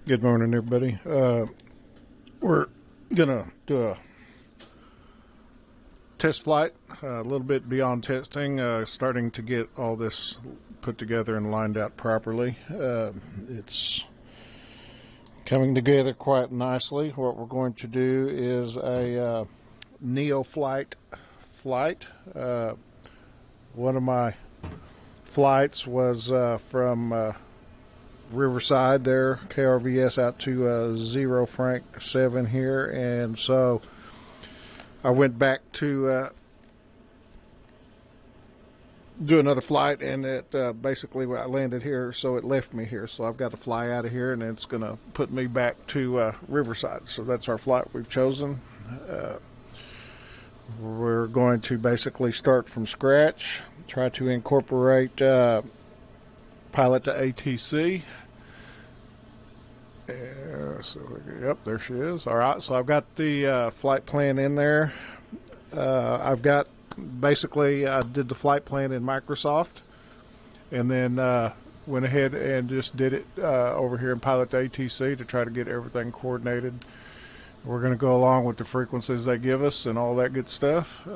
Good morning, everybody. We're gonna do a test flight, a little bit beyond testing, starting to get all this put together and lined out properly. It's coming together quite nicely. What we're going to do is a Neofly flight. One of my flights was from Riverside there, KRVS out to 0 Frank 7 here, and so I went back to do another flight, and it basically I landed here, so it left me here, so I've got to fly out of here, and it's going to put me back to Riverside. So that's our flight we've chosen. We're going to basically start from scratch, try to incorporate pilot to ATC. Yep, there she is. All right, so I've got the flight plan in there. I've got basically I did the flight plan in Microsoft, and then went ahead and just did it over here in pilot to ATC to try to get everything coordinated. We're going to go along with the frequencies they give us and all that good stuff.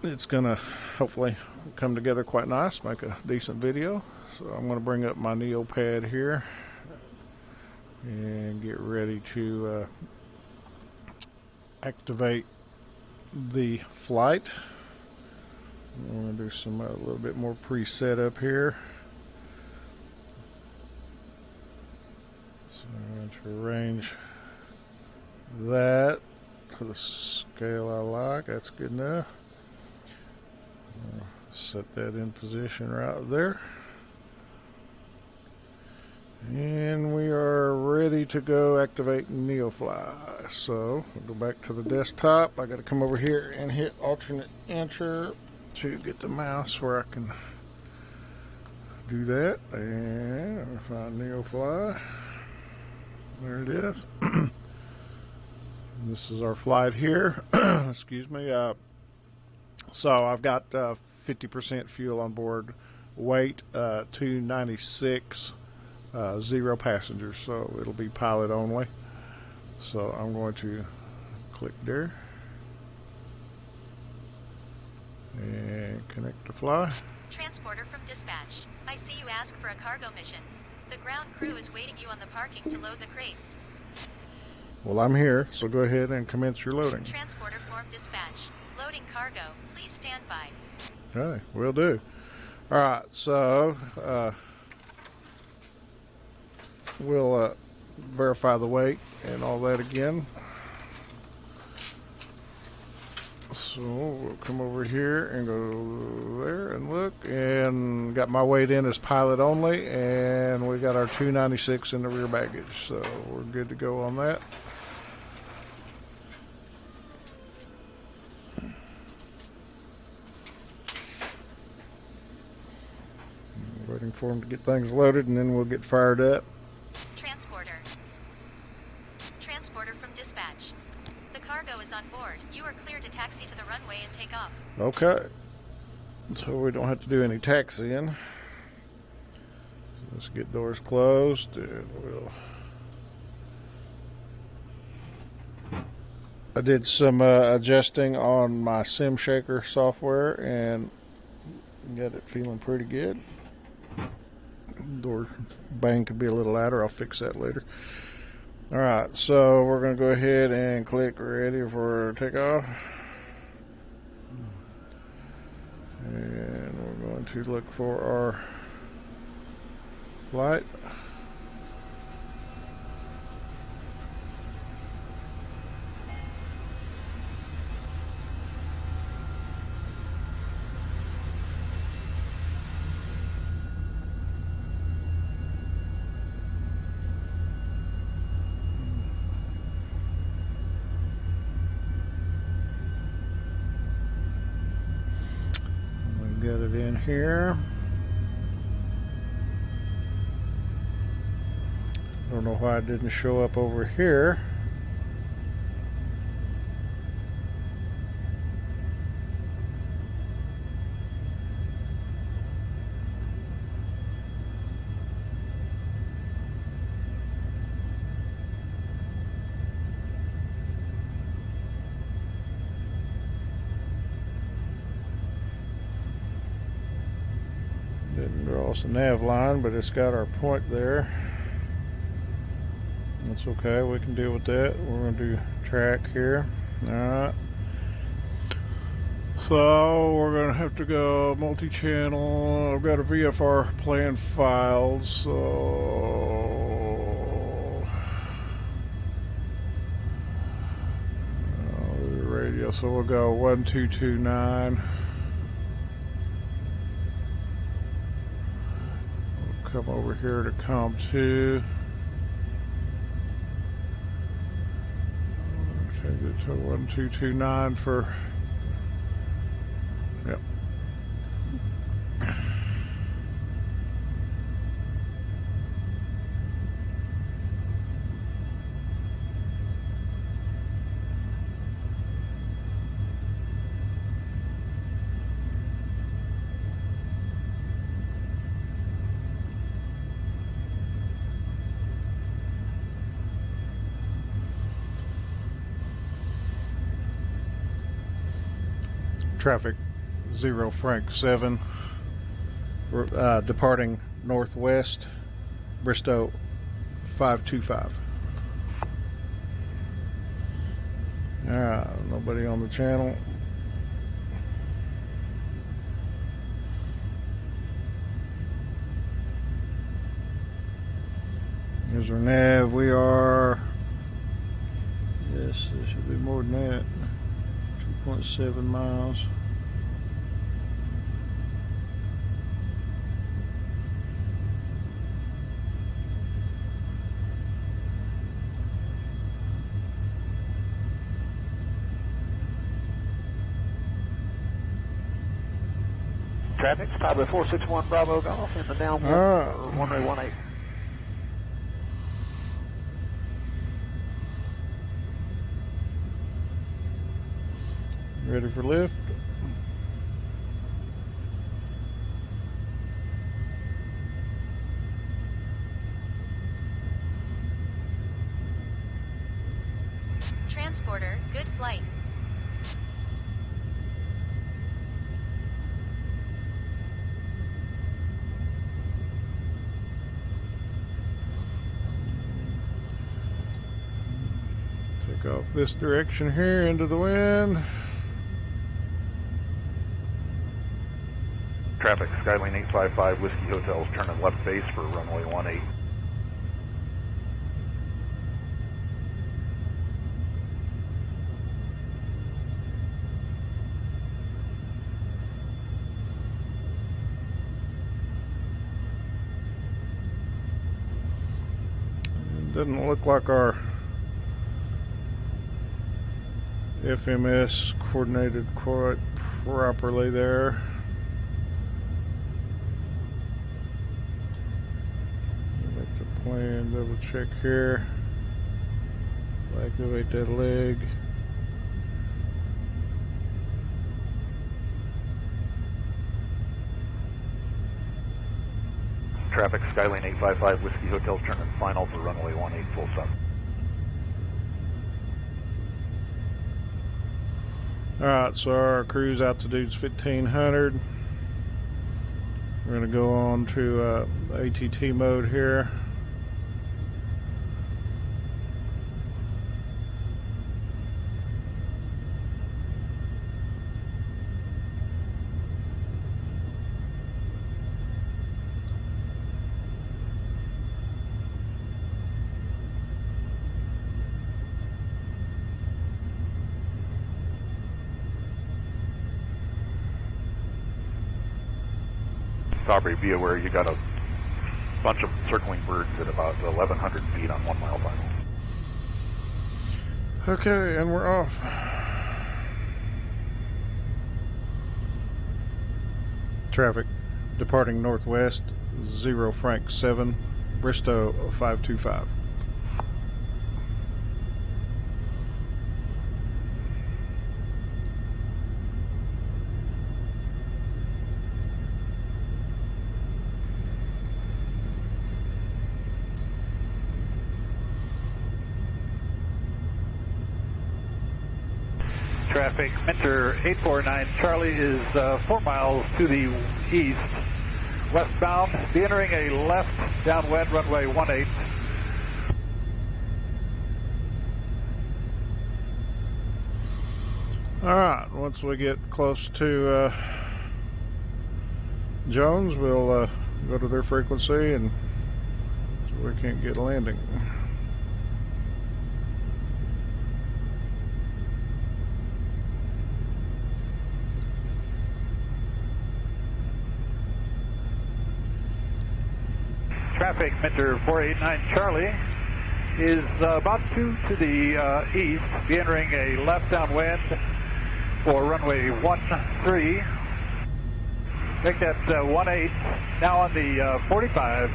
It's going to hopefully come together quite nice, make a decent video. So I'm going to bring up my Neopad here and get ready to activate the flight. I'm going to do some a little bit more preset up here. So I'm going to arrange that to the scale I like. That's good enough. Set that in position right there. And we are ready to go activate Neofly. So we'll go back to the desktop. I got to come over here and hit alternate enter to get the mouse where I can do that. And I'll find Neofly. There it is. This is our flight here. Excuse me. So I've got 50% fuel on board. Weight 296. 0 passengers, so it'll be pilot only. So I'm going to click there and connect to fly. Transporter from dispatch. I see you ask for a cargo mission. The ground crew is waiting you on the parking to load the crates. Well, I'm here, so go ahead and commence your loading. Transporter form dispatch. Loading cargo. Please stand by. Okay, will do. All right, so we'll verify the weight and all that again. So we'll come over here and go there and look, and got my weight in as pilot only, and we got our 296 in the rear baggage, so we're good to go on that. Waiting for them to get things loaded, and then we'll get fired up. Transporter from dispatch. The cargo is on board. You are clear to taxi to the runway and take off. Okay. So we don't have to do any taxiing. So let's get doors closed, and I did some adjusting on my Sim Shaker software and got it feeling pretty good. Door bang could be a little louder. I'll fix that later. All right, so we're going to go ahead and click ready for takeoff. And we're going to look for our flight. Get it in here. Don't know why it didn't show up over here. Didn't draw us the nav line, but it's got our point there. That's okay, we can deal with that. We're going to do track here. Alright. So we're going to have to go multi-channel. I've got a VFR plan filed, so the radio. So we'll go 1229. We'll come over here to COM2. Change it to 1229 for. Yep. Traffic 0 Frank 7, departing northwest, Bristow 525. Alright, nobody on the channel. Here's our nav. We are, yes, it should be more than that. 2.7 miles. Traffic, Tyler 461 Bravo Golf in the downwind, runway 18. Ready for lift? Transporter, good flight. Take off this direction here into the wind. Traffic, Skyline 855 Whiskey Hotels, turning left base for runway 18. It doesn't look like our FMS coordinated quite properly there. Plan, double check here. Activate that leg. Traffic, Skyline 855 Whiskey Hotels, turning final for runway 18 full sun. Alright, so our cruise altitude's 1500. We're going to go on to ATT mode here. Aubrey, be aware you got a bunch of circling birds at about 1,100 feet on 1 mile final. Okay, and we're off. Traffic departing northwest, 0 Frank 7, Bristow 525. Traffic, enter 849 Charlie is 4 miles to the east, westbound. Be entering a left downwind, runway 18. All right, once we get close to Jones, we'll go to their frequency, and so we can't get a landing. Traffic, Mentor 489 Charlie is about 2 to the east. Be entering a left downwind for runway 13. Make that 18. Now on the 45.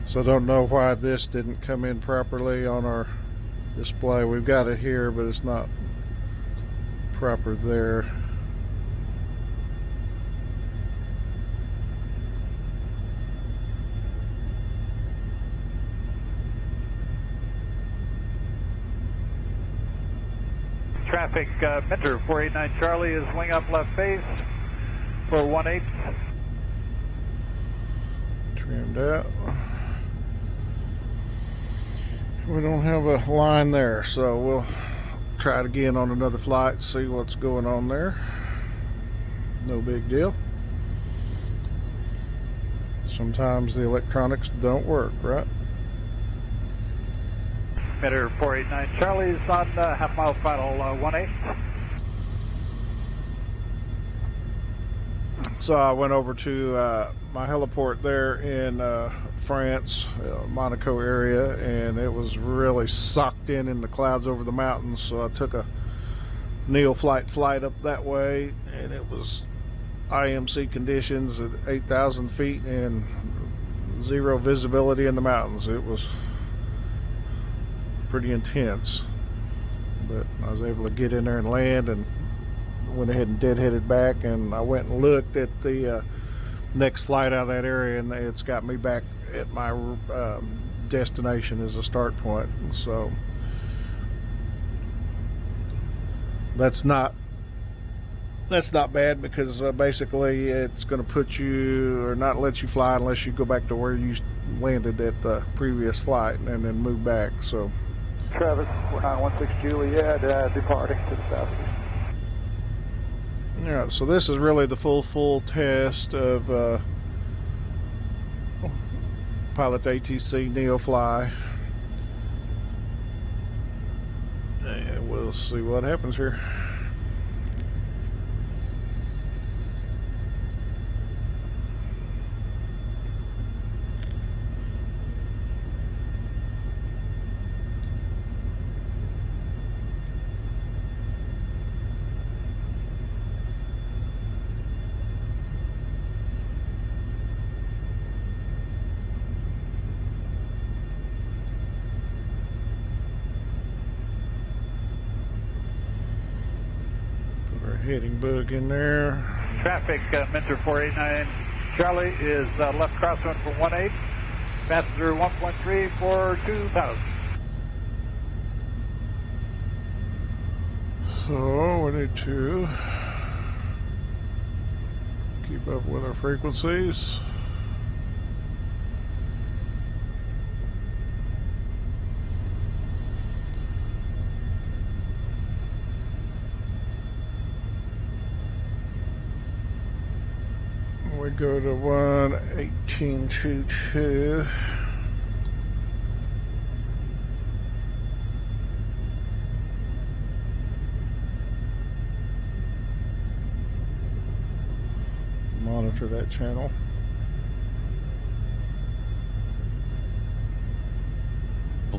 So don't know why this didn't come in properly on our display. We've got it here, but it's not proper there. Traffic, Mentor 489 Charlie is wing up left face for 18. Trimmed out. We don't have a line there, so we'll try it again on another flight, see what's going on there. No big deal. Sometimes the electronics don't work, right? Mentor 489 Charlie is on half mile final 18. So I went over to my heliport there in France, Monaco area, and it was really socked in the clouds over the mountains. So I took a Neofly flight up that way, and it was IMC conditions at 8,000 feet and zero visibility in the mountains. It was pretty intense, but I was able to get in there and land, and went ahead and deadheaded back, and I went and looked at the next flight out of that area, and it's got me back at my destination as a start point. So that's not bad, because basically it's going to put you, or not let you fly unless you go back to where you landed at the previous flight and then move back. So Travis 4916 Juliet departing to the southeast. Yeah, so this is really the full test of Pilot ATC Neofly, and we'll see what happens here. Heading bug in there. Traffic, Mentor 489 Charlie is left crosswind for 18. Passenger 1.3 for 2,000. So we need to keep up with our frequencies. We go to 1:18.22. Monitor that channel.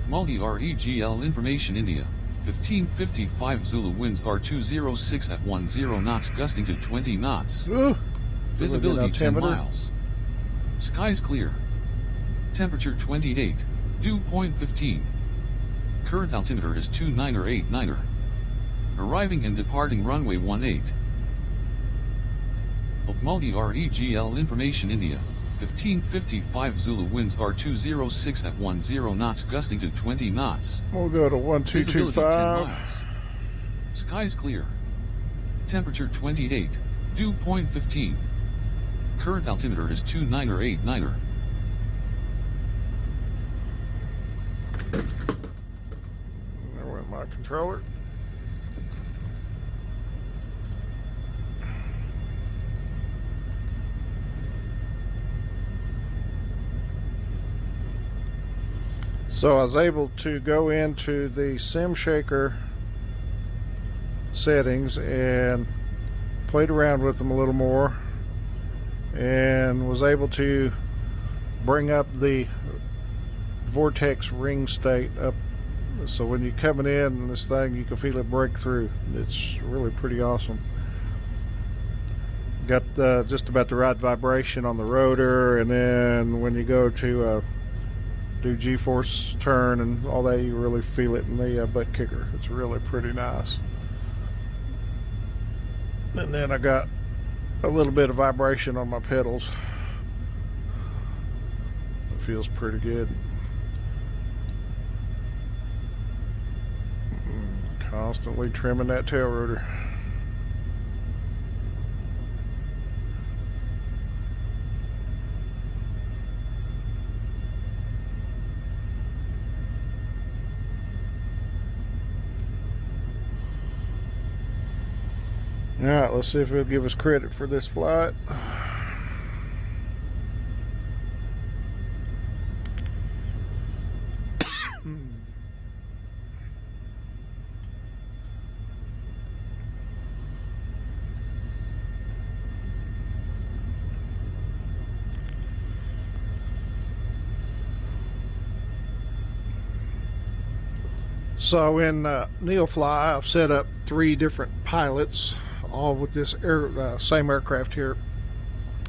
Multi REGL information India. 1555 Zulu winds are 206 at 10 knots gusting to 20 knots. Ooh. Visibility 10 miles. Skies clear. Temperature 28. Dew point 15. Current altimeter is 2989er. Arriving and departing runway 18. Multi REGL information India. 1555 Zulu winds are 206 at 10 knots gusting to 20 knots. We'll go to Visibility 10 1225. miles. Skies clear. Temperature 28. Dew point 15. current altimeter is 2989er. There went my controller. So I was able to go into the sim shaker settings and played around with them a little more, and was able to bring up the vortex ring state up, so when you're coming in this thing you can feel it break through. It's really pretty awesome. Got just about the right vibration on the rotor, and then when you go to do G-force turn and all that, you really feel it in the butt kicker. It's really pretty nice. And then I got a little bit of vibration on my pedals. It feels pretty good. Constantly trimming that tail rotor. Alright, let's see if he'll give us credit for this flight. So in Neofly, I've set up 3 different pilots, all with this same aircraft here.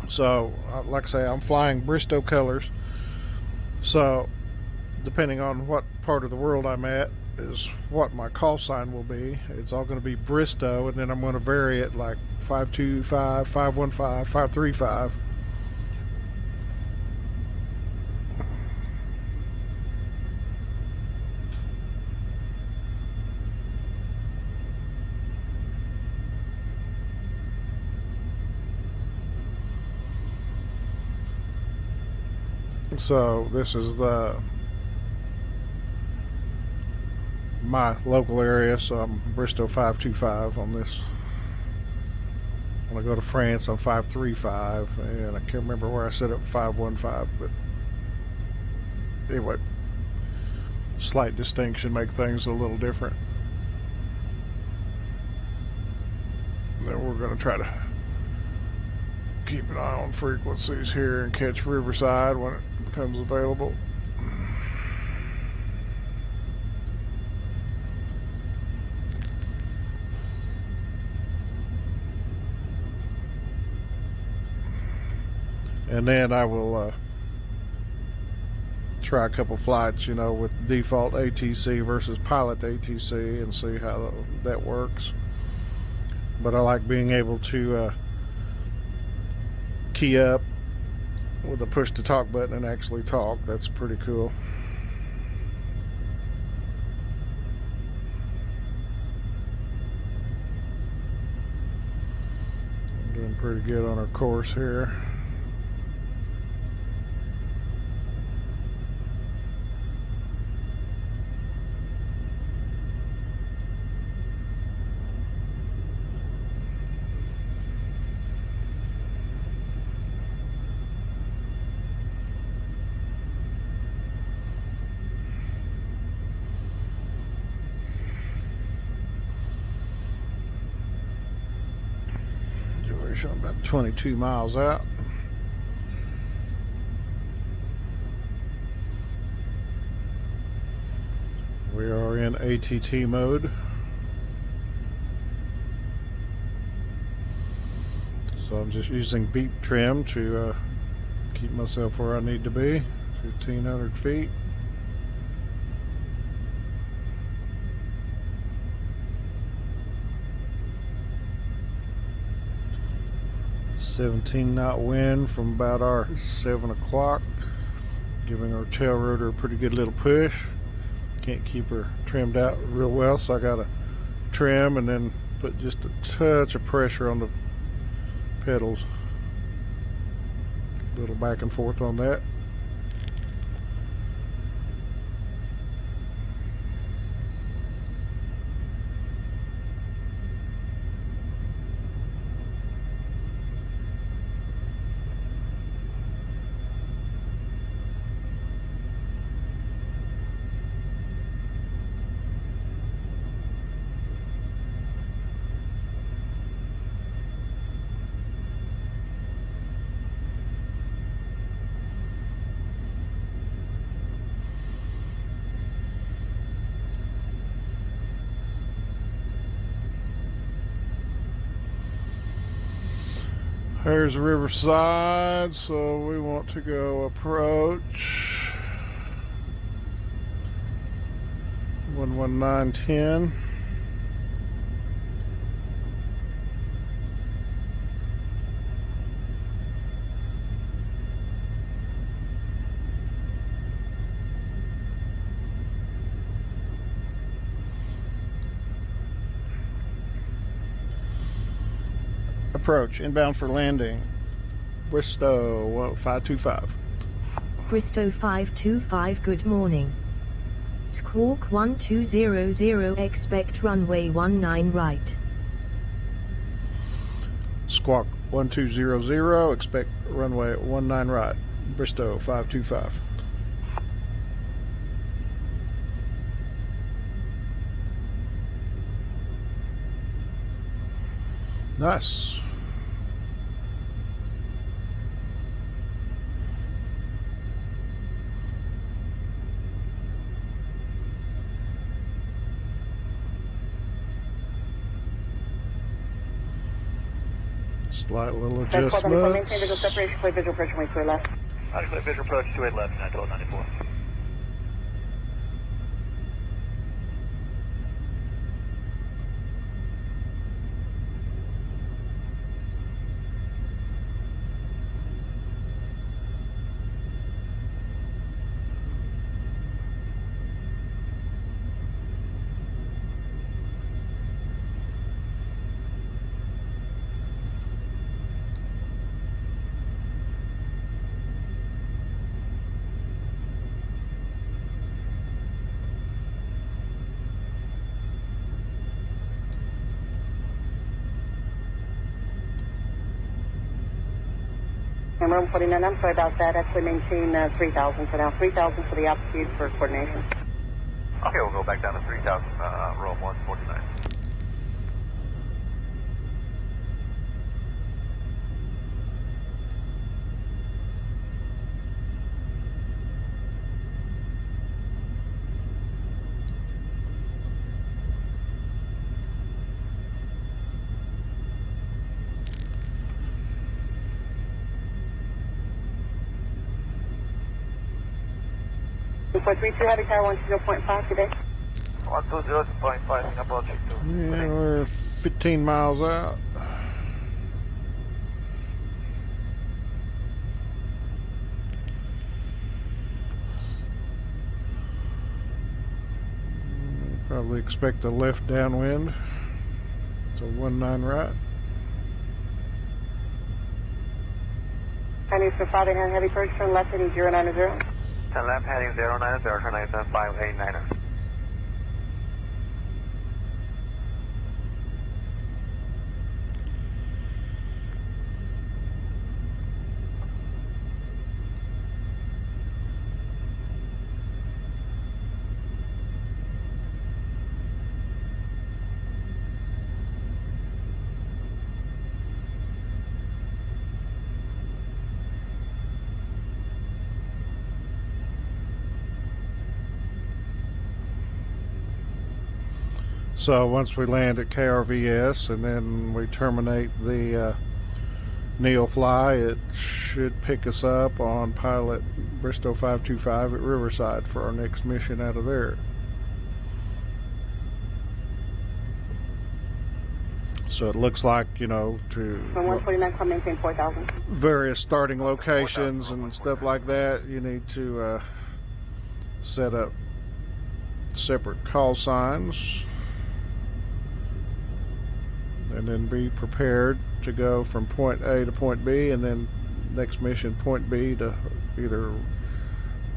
So like I say, I'm flying Bristow colors, so depending on what part of the world I'm at is what my call sign will be. It's all going to be Bristow, and then I'm going to vary it like 525, 515, 535. So this is my local area, so I'm Bristow 525 on this. When I go to France, I'm 535, and I can't remember where I set up 515, but anyway, slight distinction make things a little different. Then we're going to try to keep an eye on frequencies here and catch Riverside when it becomes available. And then I will try a couple flights, you know, with default ATC versus pilot ATC and see how that works. But I like being able to key up with a push to talk button and actually talk. That's pretty cool. I'm doing pretty good on our course here. I'm about 22 miles out. We are in ATT mode. So I'm just using beep trim to keep myself where I need to be, 1,500 feet. .17 knot wind from about our 7 o'clock, giving our tail rotor a pretty good little push. Can't keep her trimmed out real well, so I gotta trim and then put just a touch of pressure on the pedals. A little back and forth on that. There's Riverside, so we want to go approach 11910. Approach, inbound for landing. Bristow 525. Bristow 525, good morning. Squawk 1200, expect runway 19 right. Squawk 1200, expect runway 19 right. Bristow 525. Nice. Slight little adjustments. Maintain visual separation, clear visual approach, wait to left. Clear visual approach, 28 left, 994. And room 49, I'm sorry about that. Actually maintain 3,000 for now. 3,000 for the altitude for coordination. Okay, we'll go back down to 3,000, row 149. For 32 heavy tower 120.5 today. 120.5, Singapore, check 2. Yeah, we're 15 miles out. Probably expect a left downwind. So 19 right. Chinese for Friday hand heavy approach, turn left heading 090. 10 left heading 090, turn right 589er. So once we land at KRVS and then we terminate the Neofly, it should pick us up on pilot Bristow 525 at Riverside for our next mission out of there. So it looks like, you know, to From 149, come maintain 4,000. various starting locations and stuff like that, you need to set up separate call signs. And then be prepared to go from point A to point B and then next mission, point B, to either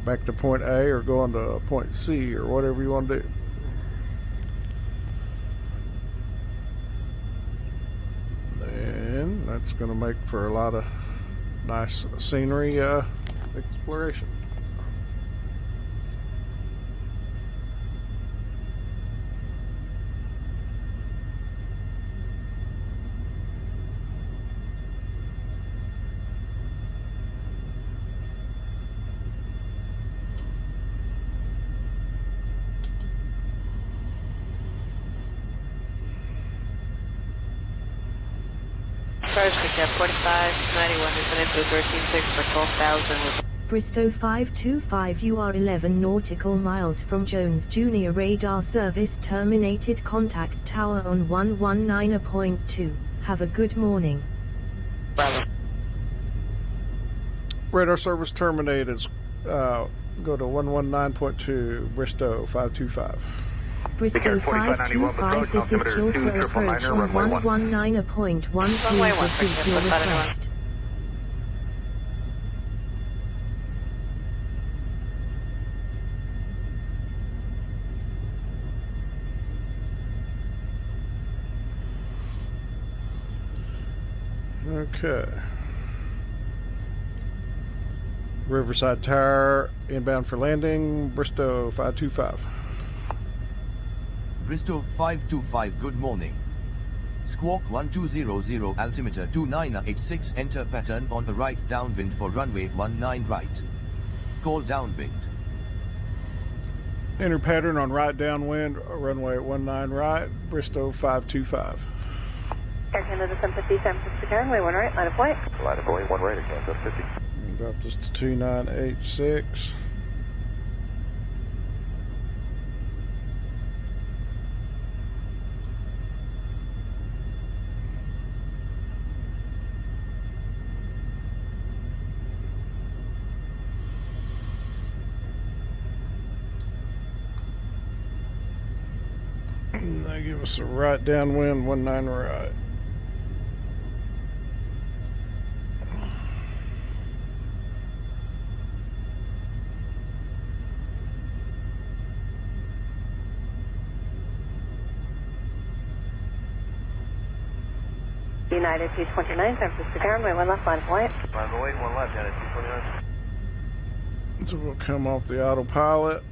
back to point A or go on to point C or whatever you want to do. And that's going to make for a lot of nice scenery exploration. Pickup 4591 has been into 136 for 12,000. Bristow 525, you are 11 nautical miles from Jones Junior radar service terminated. Contact tower on 119.2. Have a good morning. Bravo. Radar service terminated. Go to 119.2, Bristow 525. Bristow 525, this is Tulsa approach on 119.1. Please repeat your request. Okay. Riverside Tower, inbound for landing, Bristow 525. Bristow 525, good morning. Squawk 1200, altimeter 2986, enter pattern on the right downwind for runway 19 right. Call downwind. Enter pattern on right downwind, runway 19 right, Bristow 525. Air Canada 750, San Francisco, runway 1 right, line of flight. Line of flight 1 right, again, 750. Drop this to 2986. And they give us a right downwind, 19 right. United 229, San Francisco, runway 1 left, line of flight. Line of flight 1 left, United 229. So we'll come off the autopilot.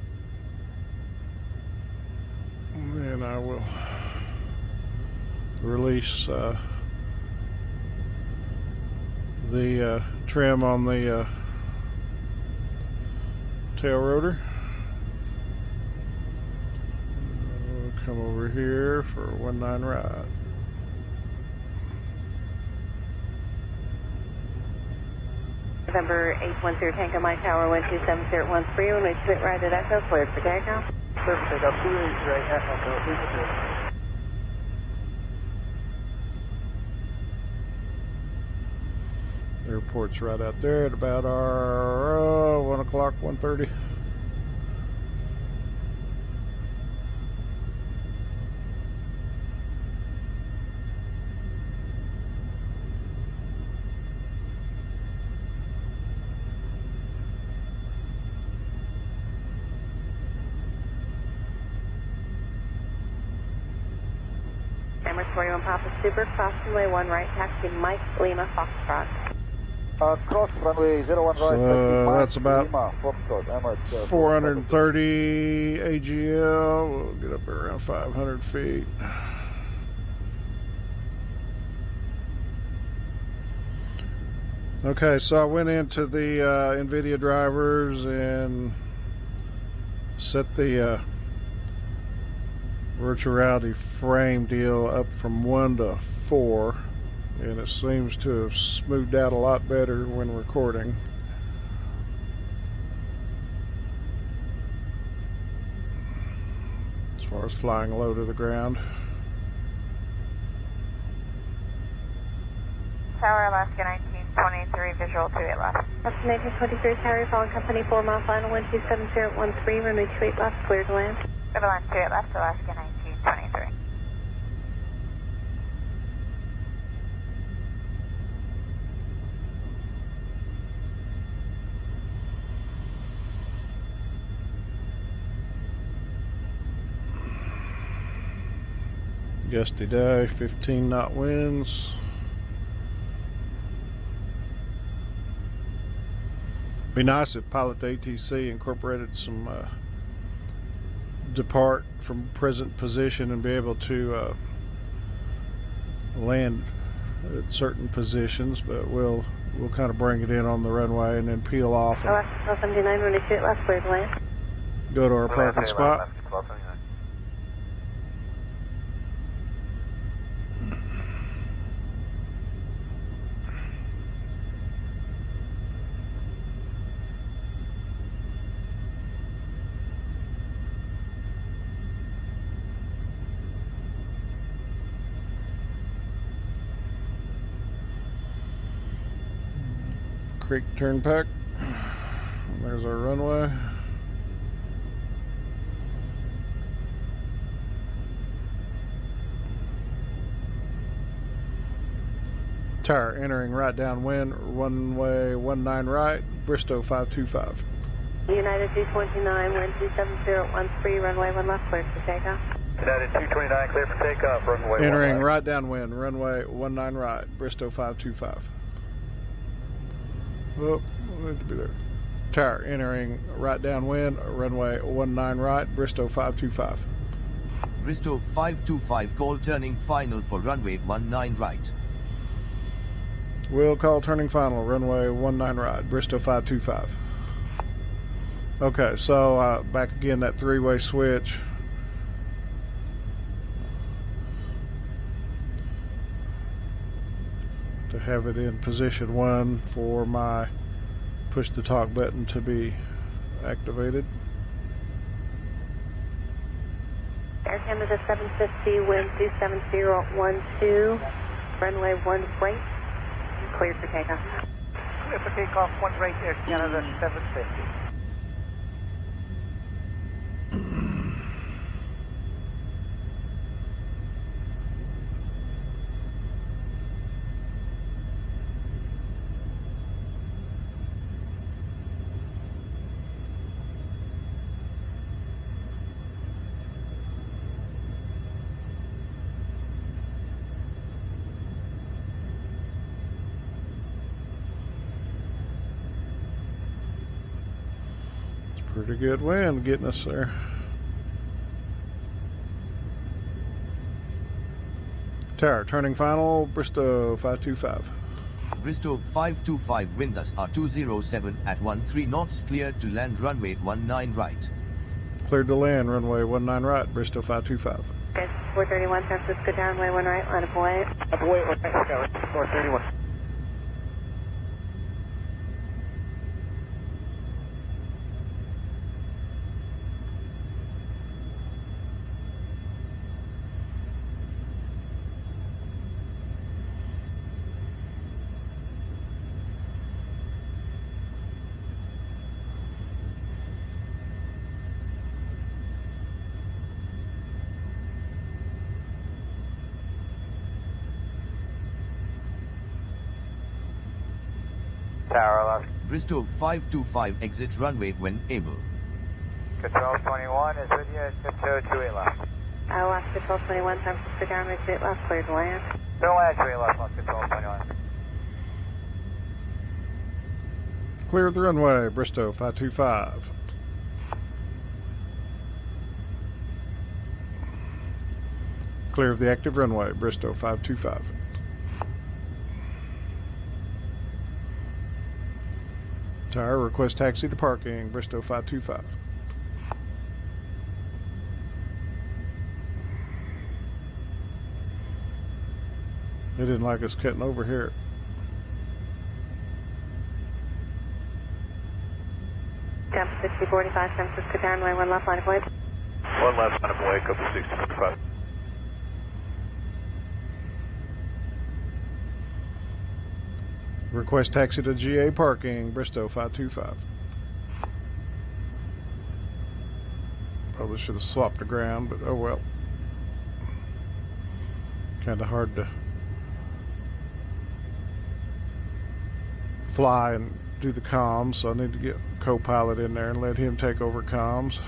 And then I will release the trim on the tail rotor. We'll come over here for 19 right. November 810 Tango, my tower 12713, runway 28 right at Echo, cleared for takeoff. Clear for takeoff, 28 right, Echo, please. The airport's right out there at about our 1 o'clock, 1:30. Emirates 41 Papa Super, cross runway 1 right, taxi Mike Lima Foxtrot. Cross runway 01 right, So that's about Lima, Foxtrot, Emirates, 430 AGL. We'll get up around 500 feet. Okay, so I went into the NVIDIA drivers and set the virtual reality frame deal up from 1 to 4, and it seems to have smoothed out a lot better when recording. As far as flying low to the ground. Tower Alaska 1923, visual 28 left. Alaska 1923, Tower, following company 4 mile final 12713, runway 28 left, clear to land. Clear to land 28 left, Alaska 1923. Gusty day, 15 knot winds. Be nice if Pilot ATC incorporated some depart from present position and be able to land at certain positions, but we'll kind of bring it in on the runway and then peel off and 79, runway 28 left, clear to land. go to our parking spot. Creek Turnpike. There's our runway. Tower entering right downwind, runway 19 right, Bristow 525. United 229, wind 27013, runway 1 left, clear for takeoff. United 229, clear for takeoff, runway Entering right downwind, runway 19 right, Bristow 525. Oh, I need to be there. Tower entering right downwind, runway 19 right, Bristow 525. Bristow 525, call turning final for runway 19 right. We'll call turning final, runway 19 right, Bristow 525. Okay, so back again, that three-way switch. To have it in position 1 for my push the talk button to be activated. Air Canada 750, wind 27012, runway 1 right, clear for takeoff. Clear for takeoff, 1 right, Air Canada 750. Pretty good wind getting us there. Tower, turning final, Bristow 525. Bristow 525, winds are 207 at 13 knots, cleared to land runway 19 right. Cleared to land, runway 19 right, Bristow 525. Okay, 431, San Francisco downway 1 right, line of way. Up away, right, 431. Tower left. Bristow 525, exit runway when able. Control 21 is with you at 228 left. Alaska 1221, San Francisco downway 28 left, clear to land. Don't land 28 left, left control 21. Clear the runway, Bristow 525. Clear of the active runway, Bristow 525. Tower, request taxi to parking, Bristow 525. They didn't like us cutting over here. Jump 6045, San Francisco downway 1 left, line of way. 1 left, line of way, couple 6045. Request taxi to GA parking, Bristow 525. Probably should have swapped the ground, but oh well. Kind of hard to fly and do the comms, so I need to get co-pilot in there and let him take over comms.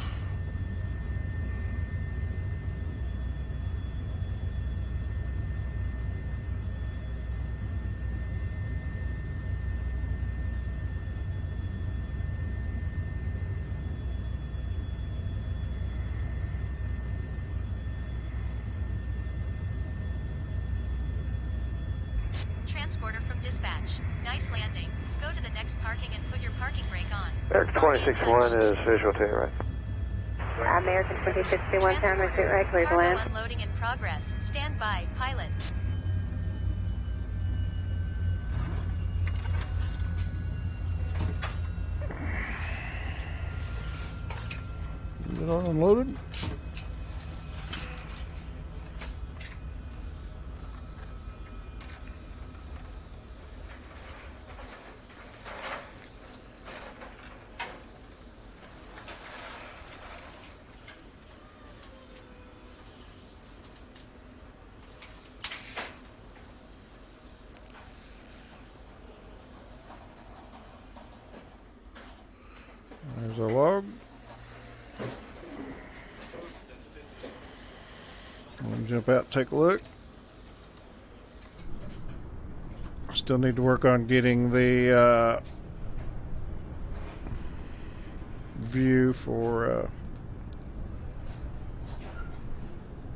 Transporter from dispatch. Nice landing. Go to the next parking and put your parking brake on. American 26-1 is visual to your right. American 26-1, camera shoot right, clear to Cargo land. unloading in progress. Stand by, pilot. Is it all unloaded? There's a log. I'm going to jump out and take a look. Still need to work on getting the view for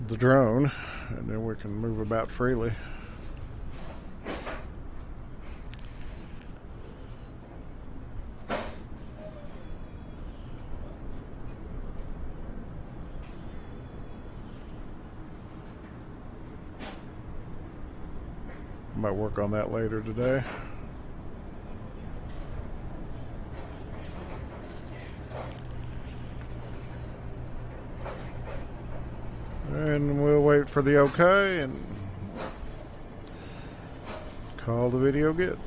the drone, and then we can move about freely. Might work on that later today. And we'll wait for the okay and call the video good.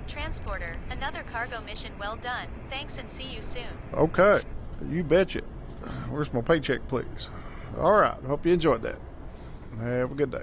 Transporter, another cargo mission well done. Thanks and see you soon. Okay, you betcha. Where's my paycheck, please? All right, hope you enjoyed that. Have a good day.